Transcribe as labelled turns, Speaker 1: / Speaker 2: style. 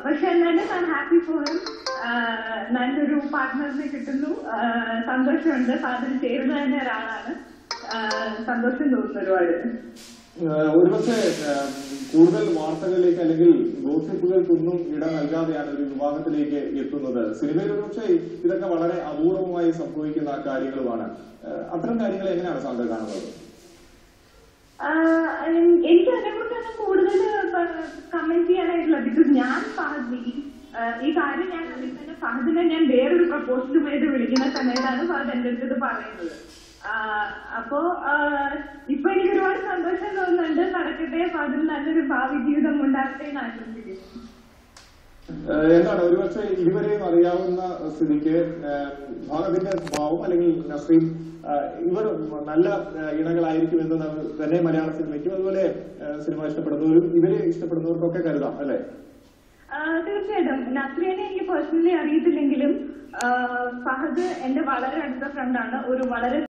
Speaker 1: പക്ഷെ എന്നാലും ഞാൻ ഹാപ്പി ഫോർ ഹിം. നല്ലൊരു പാർട്ട്ണറിനെ കിട്ടുന്നു. സന്തോഷമുണ്ട്. ഫാദർ ചേരുന്ന തന്നെ ഒരാളാണ്. സന്തോഷം തോന്നുന്നു ഒരുപാട്.
Speaker 2: ഒരുപക്ഷെ കൂടുതൽ വാർത്തകളിലേക്ക് അല്ലെങ്കിൽ ഗോസിപ്പുകൾക്കൊന്നും ഇട നൽകാതെയാണ് ഒരു വിവാഹത്തിലേക്ക് എത്തുന്നത്. സിനിമയിൽ ഒരുപക്ഷെ ഇതൊക്കെ വളരെ അപൂർവമായി സംഭവിക്കുന്ന കാര്യങ്ങളുമാണ്. അത്തരം കാര്യങ്ങൾ എങ്ങനെയാണ് സാന്ദ്ര കാണുന്നത്?
Speaker 1: എനിക്ക് അതിനെക്കുറിച്ചൊന്നും കൂടുതൽ കമന്റ് ചെയ്യാനായിട്ടില്ല. ബിക്കോസ് ഞാൻ ഫഹദ് ഈ കാര്യം ഞാൻ അതിൽ തന്നെ ഫഹദിനെ ഞാൻ വേറൊരു പ്രപ്പോസലുമായിട്ട് വിളിക്കുന്ന സമയത്താണ് ഫഹദ് എന്റെ അടുത്ത് പറയുന്നത്. അപ്പോ ഇപ്പൊ എനിക്ക് ഒരുപാട് സന്തോഷം തോന്നുന്നുണ്ട്. നടക്കട്ടെ, ഫഹദിന് നല്ലൊരു ഭാവി ജീവിതം ഉണ്ടാകട്ടെ എന്ന് ആശംസിക്കുന്നു.
Speaker 2: എന്താണ് ഒരുപക്ഷെ ഇരുവരെയും അറിയാവുന്ന സ്ഥിതിക്ക് ഫഹദിന്റെ സ്വഭാവം അല്ലെങ്കിൽ നസ്രീൻ ഇവർ നല്ല ഇണകളായിരിക്കുമെന്ന് തന്നെ മലയാള സിനിമയ്ക്കും അതുപോലെ സിനിമ ഇഷ്ടപ്പെടുന്നവരും ഇവരെ ഇഷ്ടപ്പെടുന്നവർക്കൊക്കെ കരുതാം അല്ലെ?
Speaker 1: തീർച്ചയായിട്ടും. നസ്രീനെ എനിക്ക് പേഴ്സണലി അറിയത്തില്ലെങ്കിലും ഫഹദ് എന്റെ വളരെ അടുത്ത ഫ്രണ്ടാണ്. ഒരു വളരെ